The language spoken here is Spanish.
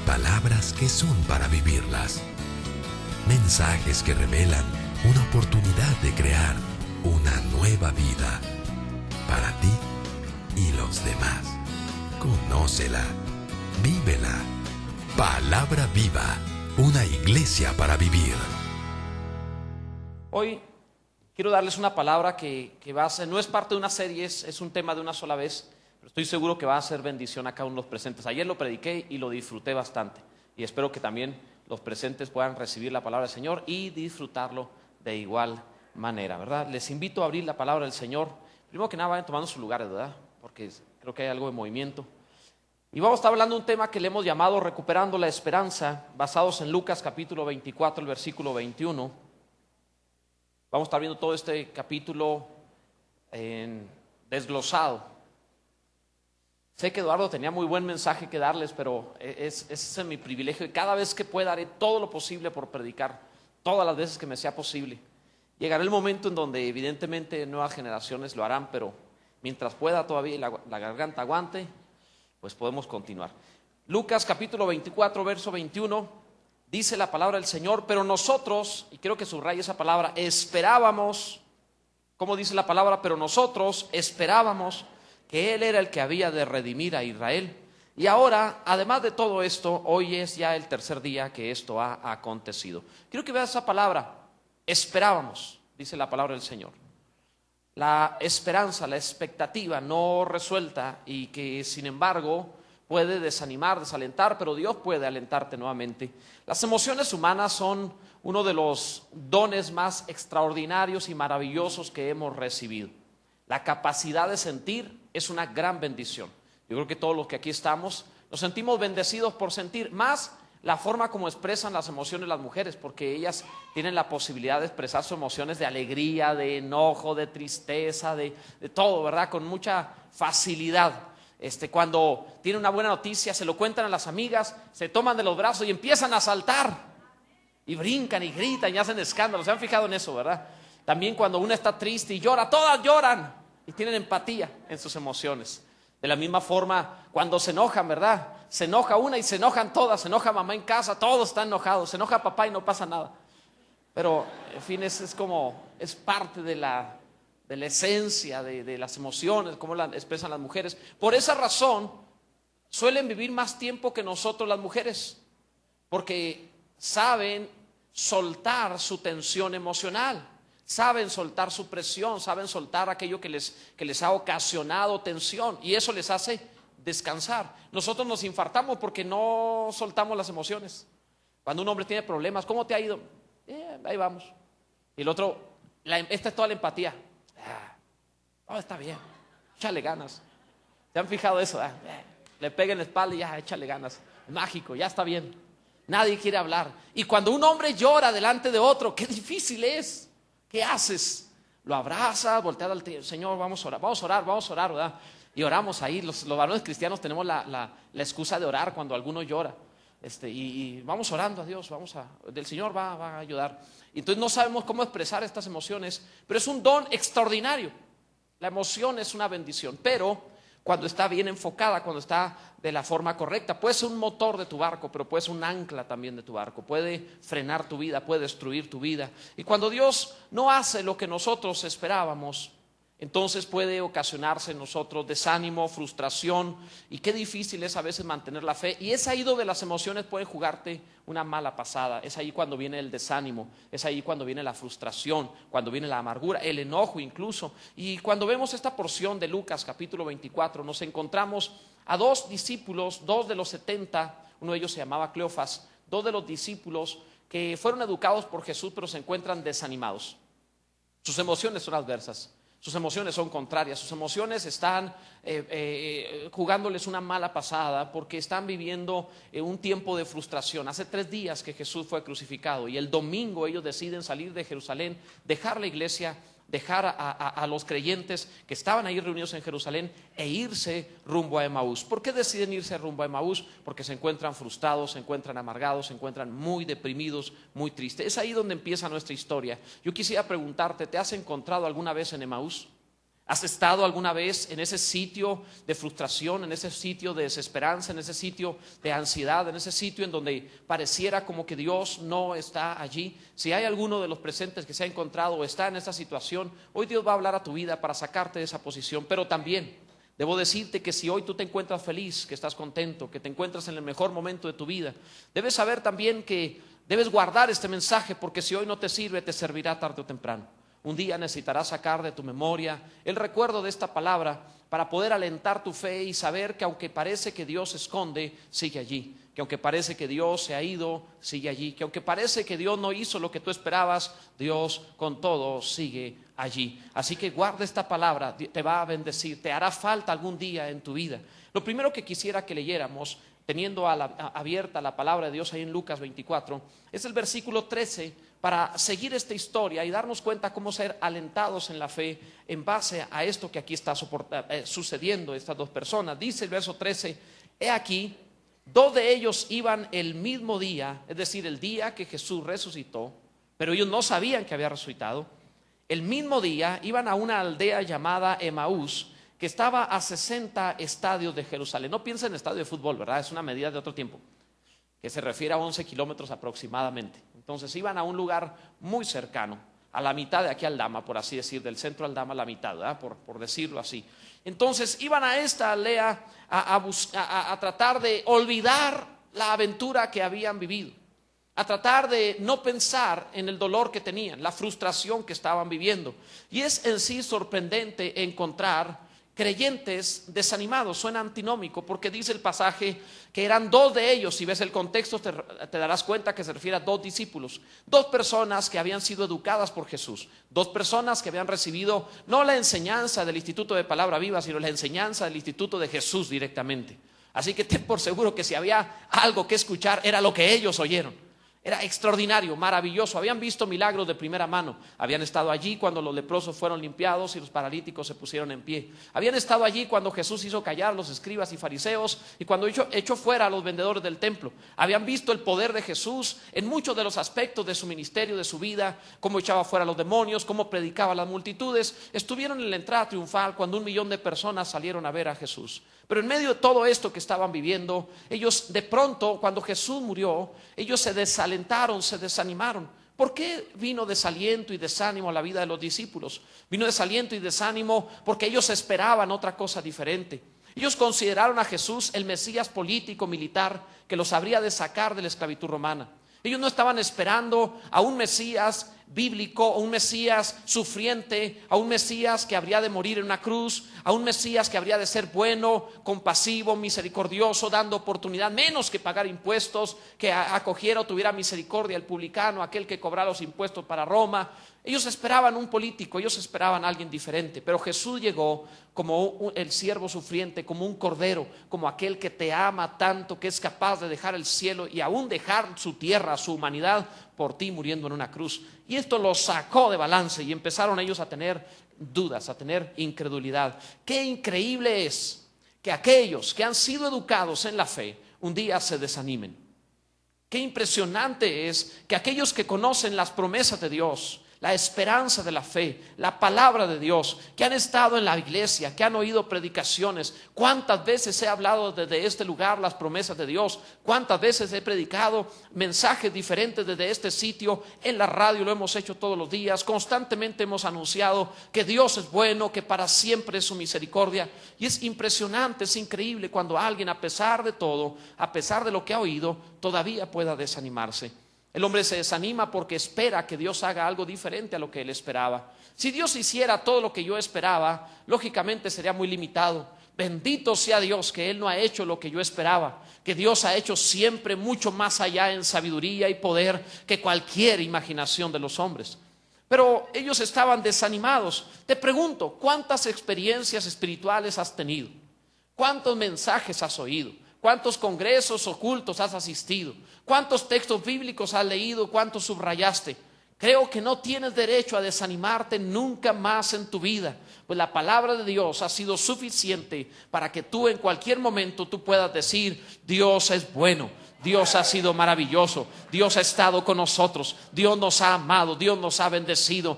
palabras que son para vivirlas. Mensajes que revelan una oportunidad de crear una nueva vida para ti y los demás. Conócela, vívela. Palabra viva, una iglesia para vivir. Hoy quiero darles una palabra que va a ser, no es parte de una serie, es un tema de una sola vez, pero estoy seguro que va a ser bendición a cada uno de los presentes. Ayer lo prediqué y lo disfruté bastante, y espero que también los presentes puedan recibir la palabra del Señor y disfrutarlo de igual manera, ¿verdad? Les invito a abrir la palabra del Señor. Primero que nada, vayan tomando sus lugares, ¿verdad? Porque creo que hay algo de movimiento. Y vamos a estar hablando de un tema que le hemos llamado Recuperando la Esperanza, basados en Lucas capítulo 24, el versículo 21. Vamos a estar viendo todo este capítulo desglosado. Sé que Eduardo tenía muy buen mensaje que darles, pero ese es mi privilegio y cada vez que pueda haré todo lo posible por predicar, todas las veces que me sea posible. Llegará el momento en donde evidentemente nuevas generaciones lo harán, pero mientras pueda todavía y la garganta aguante, pues podemos continuar. Lucas capítulo 24, verso 21, dice la palabra del Señor, pero nosotros, y quiero que subraye esa palabra, esperábamos, ¿cómo dice la palabra? Pero nosotros esperábamos que Él era el que había de redimir a Israel. Y ahora, además de todo esto, hoy es ya el tercer día que esto ha acontecido. Quiero que veas esa palabra, esperábamos, dice la palabra del Señor. La esperanza, la expectativa no resuelta y que sin embargo puede desanimar, desalentar, pero Dios puede alentarte nuevamente. Las emociones humanas son uno de los dones más extraordinarios y maravillosos que hemos recibido. La capacidad de sentir es una gran bendición. Yo creo que todos los que aquí estamos nos sentimos bendecidos por sentir, más la forma como expresan las emociones las mujeres, porque ellas tienen la posibilidad de expresar sus emociones de alegría, de enojo, de tristeza, de todo, ¿verdad? Con mucha facilidad. Cuando tienen una buena noticia, se lo cuentan a las amigas, se toman de los brazos y empiezan a saltar. Y brincan y gritan y hacen escándalo. ¿Se han fijado en eso, verdad? También cuando una está triste y llora, todas lloran y tienen empatía en sus emociones. De la misma forma, cuando se enojan, ¿verdad? Se enoja una y se enojan todas. Se enoja mamá en casa, todos están enojados. Se enoja papá y no pasa nada. Pero, en fin, es parte de la esencia de las emociones, cómo la expresan las mujeres. Por esa razón, suelen vivir más tiempo que nosotros las mujeres, porque saben soltar su tensión emocional. Saben soltar su presión, saben soltar aquello que les ha ocasionado tensión y eso les hace descansar. Nosotros nos infartamos porque no soltamos las emociones. Cuando un hombre tiene problemas, ¿cómo te ha ido? Ahí vamos. Y el otro, esta es toda la empatía. Está bien, échale ganas. ¿Se han fijado eso? Le pega en la espalda y ya, échale ganas. Mágico, ya está bien. Nadie quiere hablar. Y cuando un hombre llora delante de otro, qué difícil es. ¿Qué haces? Lo abrazas, volteas al Señor, vamos a orar, ¿verdad? Y oramos ahí, los varones cristianos tenemos la excusa de orar cuando alguno llora. Y vamos orando a Dios, el Señor va a ayudar. Entonces no sabemos cómo expresar estas emociones, pero es un don extraordinario. La emoción es una bendición, pero cuando está bien enfocada, cuando está de la forma correcta, puede ser un motor de tu barco, pero puede ser un ancla también de tu barco, puede frenar tu vida, puede destruir tu vida. Y cuando Dios no hace lo que nosotros esperábamos, entonces puede ocasionarse en nosotros desánimo, frustración, y qué difícil es a veces mantener la fe. Y es ahí donde las emociones pueden jugarte una mala pasada, es ahí cuando viene el desánimo, es ahí cuando viene la frustración, cuando viene la amargura, el enojo incluso. Y cuando vemos esta porción de Lucas capítulo 24, nos encontramos a dos discípulos, dos de los 70, uno de ellos se llamaba Cleofas, dos de los discípulos que fueron educados por Jesús pero se encuentran desanimados. Sus emociones son adversas. Sus emociones son contrarias, sus emociones están jugándoles una mala pasada porque están viviendo un tiempo de frustración. Hace 3 días que Jesús fue crucificado y el domingo ellos deciden salir de Jerusalén, dejar la iglesia, dejar a los creyentes que estaban ahí reunidos en Jerusalén e irse rumbo a Emaús. ¿Por qué deciden irse rumbo a Emaús? Porque se encuentran frustrados, se encuentran amargados, se encuentran muy deprimidos, muy tristes. Es ahí donde empieza nuestra historia. Yo quisiera preguntarte, ¿te has encontrado alguna vez en Emaús? ¿Has estado alguna vez en ese sitio de frustración, en ese sitio de desesperanza, en ese sitio de ansiedad, en ese sitio en donde pareciera como que Dios no está allí? Si hay alguno de los presentes que se ha encontrado o está en esa situación, hoy Dios va a hablar a tu vida para sacarte de esa posición. Pero también debo decirte que si hoy tú te encuentras feliz, que estás contento, que te encuentras en el mejor momento de tu vida, debes saber también que debes guardar este mensaje, porque si hoy no te sirve, te servirá tarde o temprano. Un día necesitarás sacar de tu memoria el recuerdo de esta palabra para poder alentar tu fe y saber que aunque parece que Dios se esconde, sigue allí. Que aunque parece que Dios se ha ido, sigue allí. Que aunque parece que Dios no hizo lo que tú esperabas, Dios con todo sigue allí. Así que guarda esta palabra, te va a bendecir, te hará falta algún día en tu vida. Lo primero que quisiera que leyéramos, teniendo abierta la palabra de Dios ahí en Lucas 24, es el versículo 13, para seguir esta historia y darnos cuenta cómo ser alentados en la fe en base a esto que aquí está sucediendo estas dos personas. Dice el verso 13, he aquí, dos de ellos iban el mismo día, es decir, el día que Jesús resucitó, pero ellos no sabían que había resucitado. El mismo día iban a una aldea llamada Emaús, que estaba a 60 estadios de Jerusalén. No piensen en estadio de fútbol, ¿verdad? Es una medida de otro tiempo, que se refiere a 11 kilómetros aproximadamente. Entonces iban a un lugar muy cercano, a la mitad de aquí a Aldama, por así decir, del centro de Aldama a la mitad, ¿verdad? Por decirlo así. Entonces iban a esta aldea a tratar de olvidar la aventura que habían vivido, a tratar de no pensar en el dolor que tenían, la frustración que estaban viviendo. Y es en sí sorprendente encontrar creyentes desanimados. Suena antinómico porque dice el pasaje que eran dos de ellos. Si ves el contexto te darás cuenta que se refiere a dos discípulos, dos personas que habían sido educadas por Jesús, dos personas que habían recibido no la enseñanza del Instituto de Palabra Viva, sino la enseñanza del Instituto de Jesús directamente. Así que ten por seguro que si había algo que escuchar era lo que ellos oyeron. Era extraordinario, maravilloso. Habían visto milagros de primera mano. Habían estado allí cuando los leprosos fueron limpiados y los paralíticos se pusieron en pie. Habían estado allí cuando Jesús hizo callar a los escribas y fariseos y cuando echó fuera a los vendedores del templo. Habían visto el poder de Jesús en muchos de los aspectos de su ministerio, de su vida, cómo echaba fuera a los demonios, cómo predicaba a las multitudes. Estuvieron en la entrada triunfal cuando 1 millón de personas salieron a ver a Jesús. Pero en medio de todo esto que estaban viviendo, ellos de pronto, cuando Jesús murió, ellos se desalentaron, se desanimaron. ¿Por qué vino desaliento y desánimo a la vida de los discípulos? Vino desaliento y desánimo porque ellos esperaban otra cosa diferente. Ellos consideraron a Jesús el Mesías político, militar, que los habría de sacar de la esclavitud romana. Ellos no estaban esperando a un Mesías bíblico, a un Mesías sufriente, a un Mesías que habría de morir en una cruz, a un Mesías que habría de ser bueno, compasivo, misericordioso, dando oportunidad, menos que pagar impuestos, que acogiera o tuviera misericordia el publicano, aquel que cobrara los impuestos para Roma. Ellos esperaban un político, ellos esperaban a alguien diferente, pero Jesús llegó como el siervo sufriente, como un cordero, como aquel que te ama tanto que es capaz de dejar el cielo y aún dejar su tierra, su humanidad, por ti muriendo en una cruz. Y esto los sacó de balance y empezaron ellos a tener dudas, a tener incredulidad. Qué increíble es que aquellos que han sido educados en la fe un día se desanimen. Qué impresionante es que aquellos que conocen las promesas de Dios, la esperanza de la fe, la palabra de Dios, que han estado en la iglesia, que han oído predicaciones. ¿Cuántas veces he hablado desde este lugar las promesas de Dios? ¿Cuántas veces he predicado mensajes diferentes desde este sitio? En la radio lo hemos hecho todos los días. Constantemente hemos anunciado que Dios es bueno, que para siempre es su misericordia. Y es impresionante, es increíble cuando alguien, a pesar de todo, a pesar de lo que ha oído, todavía pueda desanimarse. El hombre se desanima porque espera que Dios haga algo diferente a lo que él esperaba. Si Dios hiciera todo lo que yo esperaba, lógicamente sería muy limitado. Bendito sea Dios que Él no ha hecho lo que yo esperaba, que Dios ha hecho siempre mucho más allá en sabiduría y poder que cualquier imaginación de los hombres. Pero ellos estaban desanimados. Te pregunto, ¿cuántas experiencias espirituales has tenido? ¿Cuántos mensajes has oído? ¿Cuántos congresos ocultos has asistido? ¿Cuántos textos bíblicos has leído? ¿Cuántos subrayaste? Creo que no tienes derecho a desanimarte nunca más en tu vida, pues la palabra de Dios ha sido suficiente para que tú en cualquier momento tú puedas decir: Dios es bueno, Dios ha sido maravilloso, Dios ha estado con nosotros, Dios nos ha amado, Dios nos ha bendecido,